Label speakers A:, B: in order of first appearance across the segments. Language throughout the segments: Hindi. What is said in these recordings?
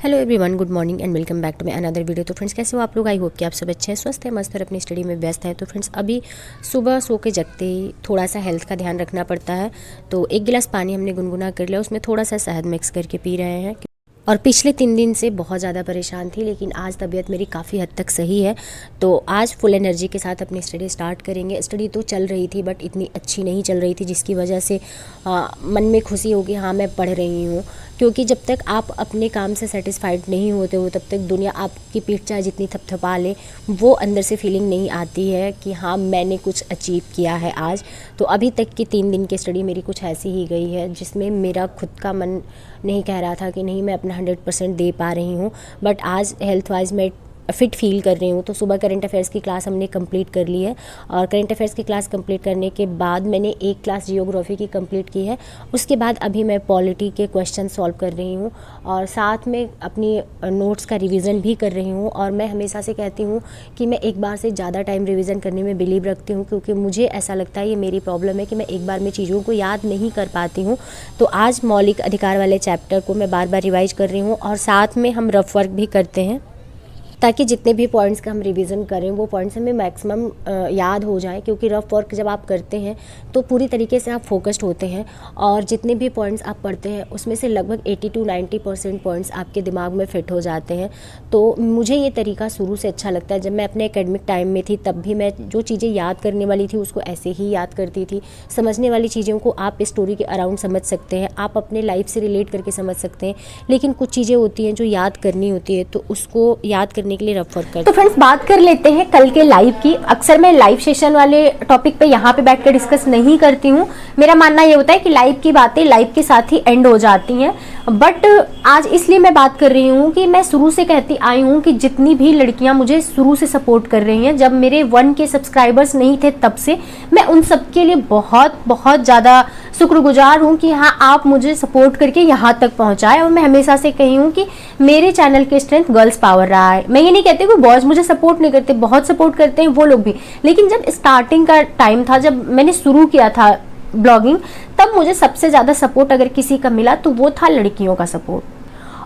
A: Hello everyone, good morning and welcome back to my another video. तो फ्रेंड्स, कैसे हो आप लोग? आई होप कि आप सब अच्छे हैं, स्वस्थ हैं, मस्त और अपनी स्टडी में व्यस्त हैं। तो फ्रेंड्स, अभी सुबह सो के जगते ही थोड़ा सा हेल्थ का ध्यान रखना पड़ता है। तो 1 गिलास पानी हमने गुनगुना कर लिया, उसमें थोड़ा सा शहद मिक्स करके पी रहे हैं। और पिछले 3 दिन से बहुत ज़्यादा परेशान थी, लेकिन आज तबीयत मेरी काफ़ी हद तक सही है। तो आज फुल एनर्जी के साथ अपनी स्टडी स्टार्ट करेंगे। स्टडी तो चल रही थी बट इतनी अच्छी नहीं चल रही थी, जिसकी वजह से मन में खुशी होगी, हाँ मैं पढ़ रही हूँ। क्योंकि जब तक आप अपने काम से सेटिस्फाइड नहीं होते हो, तब तक दुनिया आपकी पीठ चाहे जितनी थपथपा ले, वो अंदर से फीलिंग नहीं आती है कि हाँ मैंने कुछ अचीव किया है आज। तो अभी तक की 3 दिन की स्टडी मेरी कुछ ऐसी ही गई है, जिसमें मेरा खुद का मन नहीं कह रहा था कि नहीं मैं अपना 100% दे पा रही हूँ। बट आज हेल्थ वाइज मैं फ़िट फील कर रही हूँ। तो सुबह करंट अफेयर्स की क्लास हमने कंप्लीट कर ली है, और करंट अफेयर्स की क्लास कंप्लीट करने के बाद मैंने एक क्लास जियोग्राफी की कंप्लीट की है। उसके बाद अभी मैं पॉलिटी के क्वेश्चन सॉल्व कर रही हूँ, और साथ में अपनी नोट्स का रिवीजन भी कर रही हूँ। और मैं हमेशा से कहती हूँ कि मैं एक बार से ज़्यादा टाइम रिवीजन करने में बिलीव रखती हूँ, क्योंकि मुझे ऐसा लगता है ये मेरी प्रॉब्लम है कि मैं एक बार में चीज़ों को याद नहीं कर पाती हूँ। तो आज मौलिक अधिकार वाले चैप्टर को मैं बार बार रिवाइज कर रही हूँ, और साथ में हम रफ वर्क भी करते हैं, ताकि जितने भी पॉइंट्स का हम रिवीजन करें वो पॉइंट्स हमें मैक्सिमम याद हो जाए। क्योंकि रफ वर्क जब आप करते हैं तो पूरी तरीके से आप फोकस्ड होते हैं, और जितने भी पॉइंट्स आप पढ़ते हैं उसमें से लगभग 80 to 90% पॉइंट्स आपके दिमाग में फ़िट हो जाते हैं। तो मुझे ये तरीका शुरू से अच्छा लगता है। जब मैं अपने एकेडमिक टाइम में थी तब भी मैं जो चीज़ें याद करने वाली थी उसको ऐसे ही याद करती थी। समझने वाली चीज़ों को आप स्टोरी के अराउंड समझ सकते हैं, आप अपने लाइफ से रिलेट करके समझ सकते हैं, लेकिन कुछ चीज़ें होती हैं जो याद करनी होती है, तो उसको याद करने के लिए रफ वर्क करते हैं।
B: तो फ्रेंड्स, बात कर लेते हैं कल के लाइव की। अक्सर मैं लाइव सेशन वाले टॉपिक पे यहाँ पे बैठकर डिस्कस नहीं करती हूँ। मेरा मानना ये होता है कि लाइव की बातें लाइव के साथ ही एंड हो जाती हैं। बट आज इसलिए मैं बात कर रही हूँ कि मैं शुरू से कहती आई हूँ कि जितनी भी लड़कियाँ मुझे शुरू से सपोर्ट कर रही हैं, जब मेरे 1K सब्सक्राइबर्स नहीं थे तब से, मैं उन सबके लिए बहुत बहुत ज़्यादा शुक्रगुजार हूँ कि हाँ आप मुझे सपोर्ट करके यहाँ तक पहुँचाए। और मैं हमेशा से कही हूँ कि मेरे चैनल की स्ट्रेंथ गर्ल्स पावर रहा है। मैं ये नहीं कहती कि बॉयज़ मुझे सपोर्ट नहीं करते, बहुत सपोर्ट करते हैं वो लोग भी, लेकिन जब स्टार्टिंग का टाइम था, जब मैंने शुरू किया था ब्लॉगिंग, तब मुझे सबसे ज़्यादा सपोर्ट अगर किसी का मिला तो वो था लड़कियों का सपोर्ट।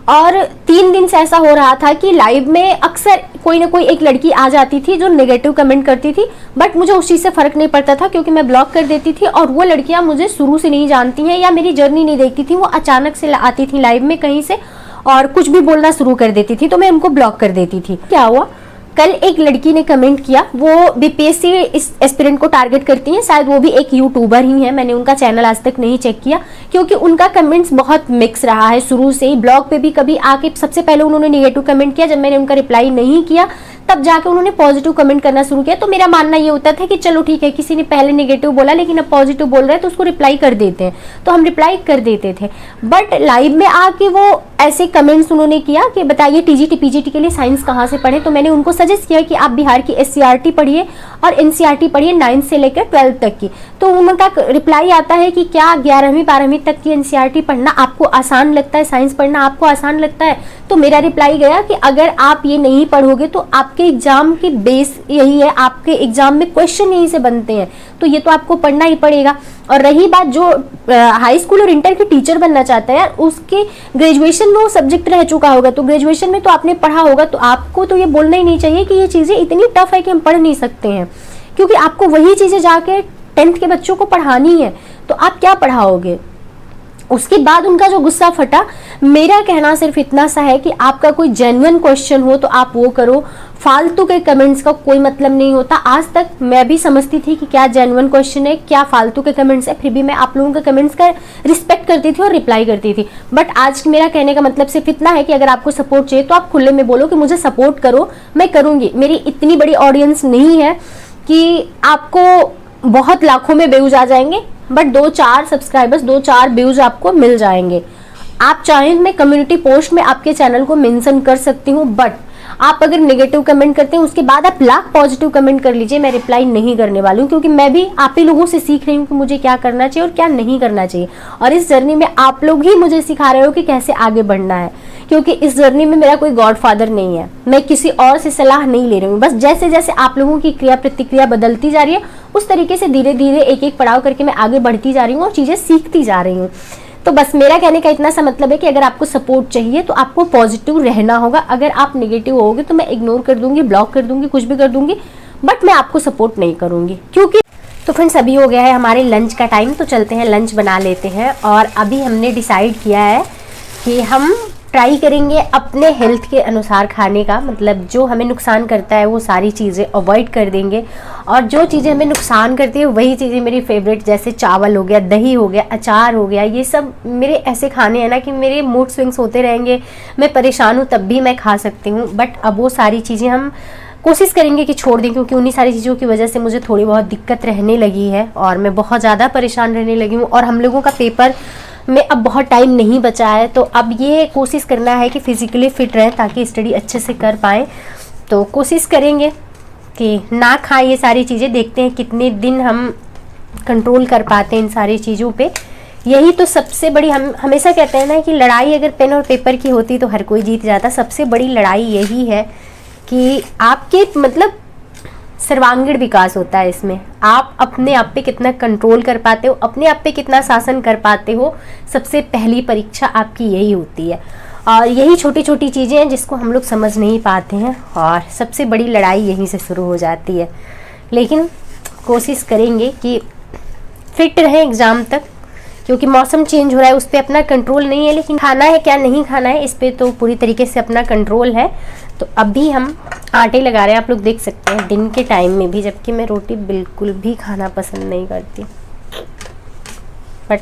B: और 3 दिन से ऐसा हो रहा था कि लाइव में अक्सर कोई ना कोई एक लड़की आ जाती थी जो नेगेटिव कमेंट करती थी, बट मुझे उस चीज़ से फ़र्क नहीं पड़ता था, क्योंकि मैं ब्लॉक कर देती थी। और वो लड़कियां मुझे शुरू से नहीं जानती हैं या मेरी जर्नी नहीं देखती थी, वो अचानक से आती थी लाइव में कहीं से और कुछ भी बोलना शुरू कर देती थी, तो मैं उनको ब्लॉक कर देती थी। क्या हुआ, कल एक लड़की ने कमेंट किया, वो बीपीएससी एस्पिरेंट को टारगेट करती हैं, शायद वो भी एक यूट्यूबर ही है। मैंने उनका चैनल आज तक नहीं चेक किया, क्योंकि उनका कमेंट्स बहुत मिक्स रहा है शुरू से ही। ब्लॉग पे भी कभी आके सबसे पहले उन्होंने नेगेटिव कमेंट किया, जब मैंने उनका रिप्लाई नहीं किया तब जाके उन्होंने पॉजिटिव कमेंट करना शुरू किया। तो मेरा मानना ये होता था कि चलो ठीक है, किसी ने पहले नेगेटिव बोला लेकिन अब पॉजिटिव बोल रहा है तो उसको रिप्लाई कर देते हैं, तो हम रिप्लाई कर देते थे। बट लाइव में आके वो ऐसे कमेंट्स उन्होंने किया कि बताइए टीजीटी पीजीटी के लिए साइंस कहाँ से पढ़ें। तो मैंने उनको सजेस्ट किया कि आप बिहार की एससीईआरटी पढ़िए और एनसीईआरटी पढ़िए 9th से लेकर 12th तक की। तो उनका रिप्लाई आता है कि क्या 11वीं 12वीं तक की एनसीईआरटी पढ़ना आपको आसान लगता है, साइंस पढ़ना आपको आसान लगता है? तो मेरा रिप्लाई गया कि अगर आप ये नहीं पढ़ोगे तो आपके एग्जाम की बेस यही है, आपके एग्जाम में क्वेश्चन यहीं से बनते हैं, तो ये तो आपको पढ़ना ही पड़ेगा। और रही बात जो हाई स्कूल और इंटर के टीचर बनना चाहता है यार, उसके ग्रेजुएशन में वो सब्जेक्ट रह चुका होगा, तो ग्रेजुएशन में तो आपने पढ़ा होगा, तो आपको तो ये बोलना ही नहीं चाहिए कि ये चीज़ें इतनी टफ है कि हम पढ़ नहीं सकते हैं, क्योंकि आपको वही चीज़ें जाके 10th के बच्चों को पढ़ानी है, तो आप क्या पढ़ाओगे? उसके बाद उनका जो गुस्सा फटा, मेरा कहना सिर्फ इतना सा है कि आपका कोई जेन्युइन क्वेश्चन हो तो आप वो करो, फालतू के कमेंट्स का कोई मतलब नहीं होता। आज तक मैं भी समझती थी कि क्या जेन्युइन क्वेश्चन है, क्या फालतू के कमेंट्स है, फिर भी मैं आप लोगों के कमेंट्स का रिस्पेक्ट करती थी और रिप्लाई करती थी। बट आज मेरा कहने का मतलब सिर्फ इतना है कि अगर आपको सपोर्ट चाहिए तो आप खुले में बोलो कि मुझे सपोर्ट करो, मैं करूँगी। मेरी इतनी बड़ी ऑडियंस नहीं है कि आपको बहुत लाखों में व्यूज आ जाएंगे, बट 2-4 सब्सक्राइबर्स, 2-4 व्यूज आपको मिल जाएंगे। आप चाहें मैं कम्युनिटी पोस्ट में आपके चैनल को मेंशन कर सकती हूँ, बट आप अगर नेगेटिव कमेंट करते हैं उसके बाद आप लाख पॉजिटिव कमेंट कर लीजिए, मैं रिप्लाई नहीं करने वाली हूँ, क्योंकि मैं भी आप ही लोगों से सीख रही हूँ कि मुझे क्या करना चाहिए और क्या नहीं करना चाहिए। और इस जर्नी में आप लोग ही मुझे सिखा रहे हो कि कैसे आगे बढ़ना है, क्योंकि इस जर्नी में मेरा कोई गॉडफादर नहीं है, मैं किसी और से सलाह नहीं ले रही हूँ। बस जैसे जैसे आप लोगों की क्रिया प्रतिक्रिया बदलती जा रही है, उस तरीके से धीरे धीरे एक एक पड़ाव करके मैं आगे बढ़ती जा रही हूँ और चीज़ें सीखती जा रही हूँ। तो बस मेरा कहने का इतना सा मतलब है कि अगर आपको सपोर्ट चाहिए तो आपको पॉजिटिव रहना होगा। अगर आप नेगेटिव होगे तो मैं इग्नोर कर दूंगी, ब्लॉक कर दूंगी, कुछ भी कर दूंगी, बट मैं आपको सपोर्ट नहीं करूंगी। क्योंकि तो फ्रेंड्स अभी हो गया है हमारे लंच का टाइम, तो चलते हैं लंच बना लेते हैं। और अभी हमने डिसाइड किया है कि हम ट्राई करेंगे अपने हेल्थ के अनुसार खाने का, मतलब जो हमें नुकसान करता है वो सारी चीज़ें अवॉइड कर देंगे, और जो चीज़ें हमें नुकसान करती है वही चीज़ें मेरी फेवरेट, जैसे चावल हो गया, दही हो गया, अचार हो गया, ये सब मेरे ऐसे खाने हैं ना कि मेरे मूड स्विंग्स होते रहेंगे, मैं परेशान हूँ तब भी मैं खा सकती हूँ। बट अब वो सारी चीज़ें हम कोशिश करेंगे कि छोड़ दें, क्योंकि उन्हीं सारी चीज़ों की वजह से मुझे थोड़ी बहुत दिक्कत रहने लगी है और मैं बहुत ज़्यादा परेशान रहने लगी हूँ। और हम लोगों का पेपर में अब बहुत टाइम नहीं बचा है, तो अब ये कोशिश करना है कि फिज़िकली फ़िट रहें ताकि स्टडी अच्छे से कर पाएँ। तो कोशिश करेंगे कि ना खाएं ये सारी चीज़ें, देखते हैं कितने दिन हम कंट्रोल कर पाते हैं इन सारी चीज़ों पे। यही तो सबसे बड़ी, हम हमेशा कहते हैं ना कि लड़ाई अगर पेन और पेपर की होती तो हर कोई जीत जाता। सबसे बड़ी लड़ाई यही है कि आपके मतलब सर्वांगीण विकास होता है इसमें, आप अपने आप पे कितना कंट्रोल कर पाते हो, अपने आप पे कितना शासन कर पाते हो। सबसे पहली परीक्षा आपकी यही होती है, और यही छोटी छोटी चीज़ें हैं जिसको हम लोग समझ नहीं पाते हैं, और सबसे बड़ी लड़ाई यहीं से शुरू हो जाती है। लेकिन कोशिश करेंगे कि फिट रहें एग्ज़ाम तक, क्योंकि मौसम चेंज हो रहा है, उस पर अपना कंट्रोल नहीं है, लेकिन खाना है क्या नहीं खाना है इस पर तो पूरी तरीके से अपना कंट्रोल है। तो अभी हम आटे लगा रहे हैं, आप लोग देख सकते हैं दिन के टाइम में भी, जबकि मैं रोटी बिल्कुल भी खाना पसंद नहीं करती, बट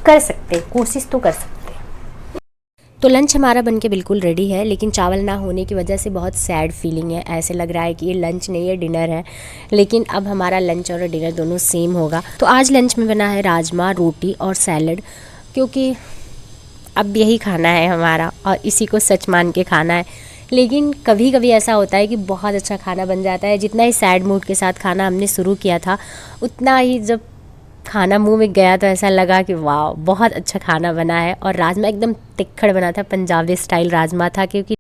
B: कर सकते हैं, कोशिश तो कर सकते हैं।
A: तो लंच हमारा बनके बिल्कुल रेडी है, लेकिन चावल ना होने की वजह से बहुत सैड फीलिंग है। ऐसे लग रहा है कि ये लंच नहीं है डिनर है, लेकिन अब हमारा लंच और डिनर दोनों सेम होगा। तो आज लंच में बना है राजमा, रोटी और सैलड, क्योंकि अब यही खाना है हमारा और इसी को सच मान के खाना है। लेकिन कभी कभी ऐसा होता है कि बहुत अच्छा खाना बन जाता है। जितना ही सैड मूड के साथ खाना हमने शुरू किया था, उतना ही जब खाना मुंह में गया तो ऐसा लगा कि वाह बहुत अच्छा खाना बना है। और राजमा एकदम तिखड़ बना था, पंजाबी स्टाइल राजमा था। क्योंकि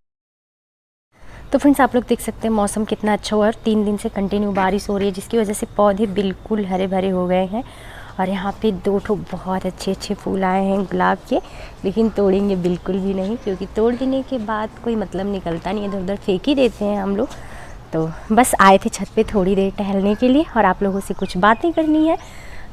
A: तो फ्रेंड्स आप लोग देख सकते हैं मौसम कितना अच्छा हुआ है, और 3 दिन से कंटिन्यू बारिश हो रही है, जिसकी वजह से पौधे बिल्कुल हरे भरे हो गए हैं। और यहाँ पे 2 ठो बहुत अच्छे अच्छे फूल आए हैं गुलाब के, लेकिन तोड़ेंगे बिल्कुल भी नहीं, क्योंकि तोड़ देने के बाद कोई मतलब निकलता नहीं, इधर उधर फेंक ही देते हैं हम लोग। तो बस आए थे छत पे थोड़ी देर टहलने के लिए, और आप लोगों से कुछ बातें करनी है,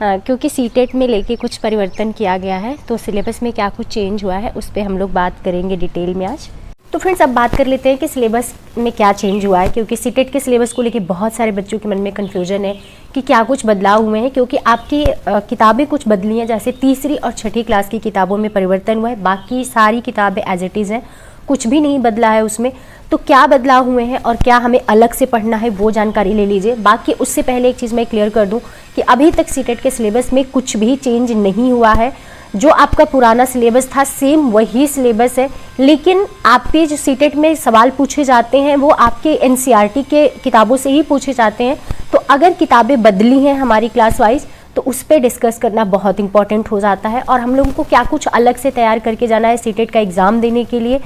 A: क्योंकि सीटेट में लेके कुछ परिवर्तन किया गया है, तो सिलेबस में क्या कुछ चेंज हुआ है उस पर हम लोग बात करेंगे डिटेल में आज। तो फ्रेंड्स अब बात कर लेते हैं कि सिलेबस में क्या चेंज हुआ है, क्योंकि सीटेट के सिलेबस को लेके बहुत सारे बच्चों के मन में कन्फ्यूजन है कि क्या कुछ बदलाव हुए हैं। क्योंकि आपकी किताबें कुछ बदली हैं, जैसे तीसरी और छठी क्लास की किताबों में परिवर्तन हुआ है, बाकी सारी किताबें एज इट इज़ हैं, कुछ भी नहीं बदला है उसमें। तो क्या बदलाव हुए हैं और क्या हमें अलग से पढ़ना है वो जानकारी ले लीजिए। बाकी उससे पहले एक चीज़ मैं क्लियर कर दूं कि अभी तक सीटेट के सिलेबस में कुछ भी चेंज नहीं हुआ है। जो आपका पुराना सिलेबस था सेम वही सिलेबस है, लेकिन आपके जो सीटेट में सवाल पूछे जाते हैं वो आपके एनसीईआरटी के किताबों से ही पूछे जाते हैं। तो अगर किताबें बदली हैं हमारी क्लास वाइज तो उस पर डिस्कस करना बहुत इंपॉर्टेंट हो जाता है, और हम लोगों को क्या कुछ अलग से तैयार करके जाना है सीटेट का एग्ज़ाम देने के लिए,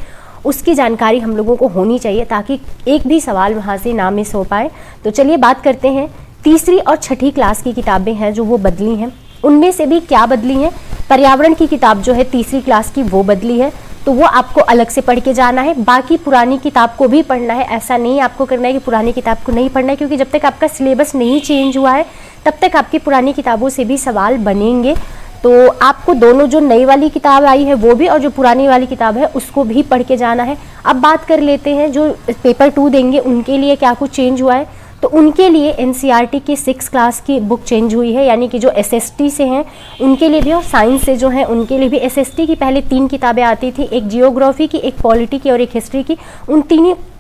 A: उसकी जानकारी हम लोगों को होनी चाहिए, ताकि एक भी सवाल वहाँ से ना मिस हो पाए। तो चलिए बात करते हैं, तीसरी और छठी क्लास की किताबें हैं जो वो बदली हैं, उनमें से भी क्या बदली हैं। पर्यावरण की किताब जो है तीसरी क्लास की वो बदली है, तो वो आपको अलग से पढ़ के जाना है। बाकी पुरानी किताब को भी पढ़ना है, ऐसा नहीं आपको करना है कि पुरानी किताब को नहीं पढ़ना है, क्योंकि जब तक आपका सिलेबस नहीं चेंज हुआ है तब तक आपकी पुरानी किताबों से भी सवाल बनेंगे। तो आपको दोनों, जो नई वाली किताब आई है वो भी और जो पुरानी वाली किताब है उसको भी पढ़ के जाना है। अब बात कर लेते हैं जो पेपर 2 देंगे उनके लिए क्या कुछ चेंज हुआ है। तो उनके लिए एनसीईआरटी की 6 क्लास की बुक चेंज हुई है, यानी कि जो एसएसटी से हैं उनके लिए भी और साइंस से जो हैं उनके लिए भी। एसएसटी की पहले 3 किताबें आती थी, एक जियोग्राफी की, एक पॉलिटी की और एक हिस्ट्री की। उन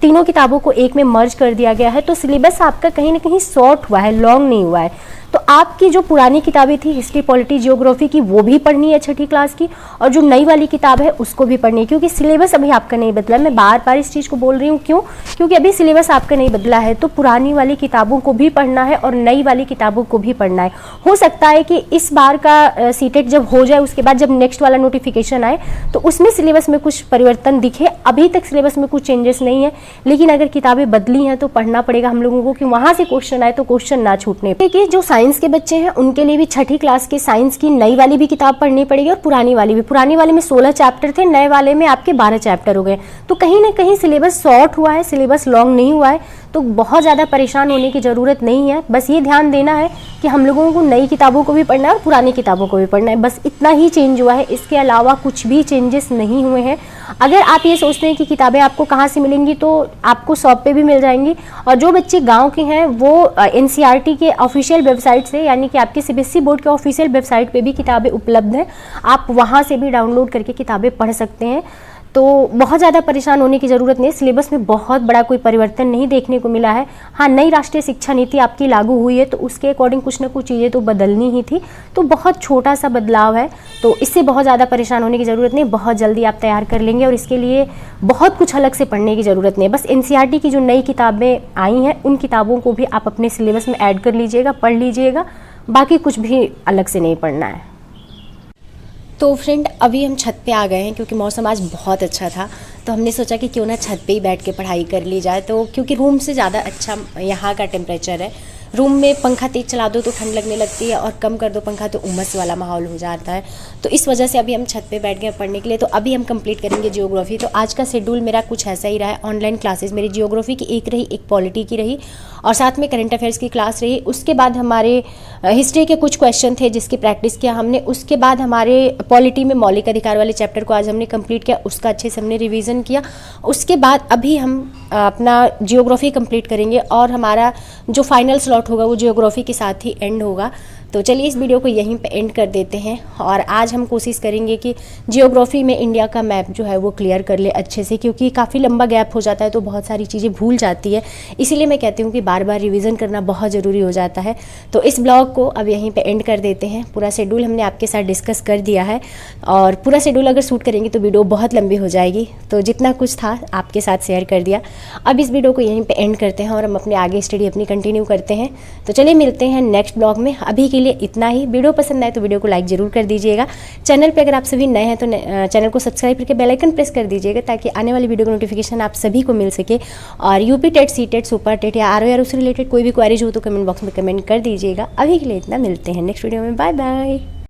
A: तीनों किताबों को एक में मर्ज कर दिया गया है। तो सिलेबस आपका कहीं ना कहीं शॉर्ट हुआ है, लॉन्ग नहीं हुआ है। तो आपकी जो पुरानी किताबें थी हिस्ट्री, पॉलिटी, जियोग्राफी की, वो भी पढ़नी है छठी क्लास की, और जो नई वाली किताब है उसको भी पढ़नी है, क्योंकि सिलेबस अभी आपका नहीं बदला। मैं बार बार इस चीज़ को बोल रही हूँ, क्यों? क्योंकि अभी सिलेबस आपका नहीं बदला है, तो पुरानी वाली किताबों को भी पढ़ना है और नई वाली किताबों को भी पढ़ना है। हो सकता है कि इस बार का सीटेट जब हो जाए उसके बाद जब नेक्स्ट वाला नोटिफिकेशन आए तो उसमें सिलेबस में कुछ परिवर्तन दिखे। अभी तक सिलेबस में कुछ चेंजेस नहीं है, लेकिन अगर किताबें बदली हैं तो पढ़ना पड़ेगा हम लोगों को, कि वहाँ से क्वेश्चन आए तो क्वेश्चन ना छूटने। देखिए जो
B: साइंस के बच्चे हैं उनके लिए भी छठी क्लास के साइंस की नई वाली भी किताब पढ़नी पड़ेगी और पुरानी वाली भी। पुरानी वाले में 16 चैप्टर थे, नए वाले में आपके 12 चैप्टर हो गए। तो कहीं ना कहीं सिलेबस शॉर्ट हुआ है, सिलेबस लॉन्ग नहीं हुआ है। तो बहुत ज़्यादा परेशान होने की ज़रूरत नहीं है। बस ये ध्यान देना है कि हम लोगों को नई किताबों को भी पढ़ना है और पुरानी किताबों को भी पढ़ना है। बस इतना ही चेंज हुआ है, इसके अलावा कुछ भी चेंजेस नहीं हुए हैं। अगर आप ये सोचते हैं कि किताबें आपको कहाँ से मिलेंगी, तो आपको शॉप पे भी मिल जाएंगी। और जो बच्चे गांव के हैं वो NCERT के ऑफिशियल वेबसाइट से, यानी कि आपके CBSE बोर्ड के ऑफिशियल वेबसाइट पे भी किताबें उपलब्ध हैं, आप वहाँ से भी डाउनलोड करके किताबें पढ़ सकते हैं। तो बहुत ज़्यादा परेशान होने की ज़रूरत नहीं। सिलेबस में बहुत बड़ा कोई परिवर्तन नहीं देखने को मिला है। हाँ, नई राष्ट्रीय शिक्षा नीति आपकी लागू हुई है तो उसके अकॉर्डिंग कुछ ना कुछ चीज़ें तो बदलनी ही थी, तो बहुत छोटा सा बदलाव है। तो इससे बहुत ज़्यादा परेशान होने की ज़रूरत नहीं, बहुत जल्दी आप तैयार कर लेंगे और इसके लिए बहुत कुछ अलग से पढ़ने की ज़रूरत नहीं है। बस NCERT की जो नई किताबें आई हैं उन किताबों को भी आप अपने सिलेबस में ऐड कर लीजिएगा, पढ़ लीजिएगा, बाकी कुछ भी अलग से नहीं पढ़ना है।
A: तो फ्रेंड, अभी हम छत पे आ गए हैं क्योंकि मौसम आज बहुत अच्छा था, तो हमने सोचा कि क्यों ना छत पे ही बैठ के पढ़ाई कर ली जाए। तो क्योंकि रूम से ज़्यादा अच्छा यहाँ का टेम्परेचर है। रूम में पंखा तेज चला दो तो ठंड लगने लगती है और कम कर दो पंखा तो उमस वाला माहौल हो जाता है। तो इस वजह से अभी हम छत पे बैठ गए पढ़ने के लिए। तो अभी हम कंप्लीट करेंगे जियोग्राफी। तो आज का शेड्यूल मेरा कुछ ऐसा ही रहा है। ऑनलाइन क्लासेस मेरी जियोग्राफी की एक रही, एक पॉलिटी की रही और साथ में करंट अफेयर्स की क्लास रही। उसके बाद हमारे हिस्ट्री के कुछ क्वेश्चन थे जिसकी प्रैक्टिस किया हमने। उसके बाद हमारे पॉलिटी में मौलिक अधिकार वाले चैप्टर को आज हमने कंप्लीट किया, उसका अच्छे से हमने रिवीजन किया। उसके बाद अभी हम अपना जियोग्राफी कंप्लीट करेंगे और हमारा जो फाइनल स्लॉट होगा वो जियोग्राफी के साथ ही एंड होगा। तो चलिए इस वीडियो को यहीं पे एंड कर देते हैं और आज हम कोशिश करेंगे कि जियोग्राफी में इंडिया का मैप जो है वो क्लियर कर ले अच्छे से, क्योंकि काफ़ी लंबा गैप हो जाता है तो बहुत सारी चीज़ें भूल जाती है। इसीलिए मैं कहती हूँ कि बार बार रिवीजन करना बहुत ज़रूरी हो जाता है। तो इस ब्लॉग को अब यहीं पे एंड कर देते हैं। पूरा शेड्यूल हमने आपके साथ डिस्कस कर दिया है और पूरा शेड्यूल अगर शूट करेंगे तो वीडियो बहुत लंबी हो जाएगी। तो जितना कुछ था आपके साथ शेयर कर दिया। अब इस वीडियो को यहीं पर एंड करते हैं और हम अपने आगे स्टडी अपनी कंटिन्यू करते हैं। तो चलिए मिलते हैं नेक्स्ट ब्लॉग में। अभी के लिए इतना ही। वीडियो पसंद आए तो वीडियो को लाइक जरूर कर दीजिएगा। चैनल पे अगर आप सभी नए हैं तो चैनल को सब्सक्राइब करके बेल आइकन प्रेस कर दीजिएगा ताकि आने वाली वीडियो का नोटिफिकेशन आप सभी को मिल सके। और UP TET, CTET, super TET या RO से रिलेटेड कोई भी क्वेरीज हो तो कमेंट बॉक्स में कमेंट कर दीजिएगा। अभी के लिए इतना, मिलते हैं नेक्स्ट वीडियो में। Bye bye.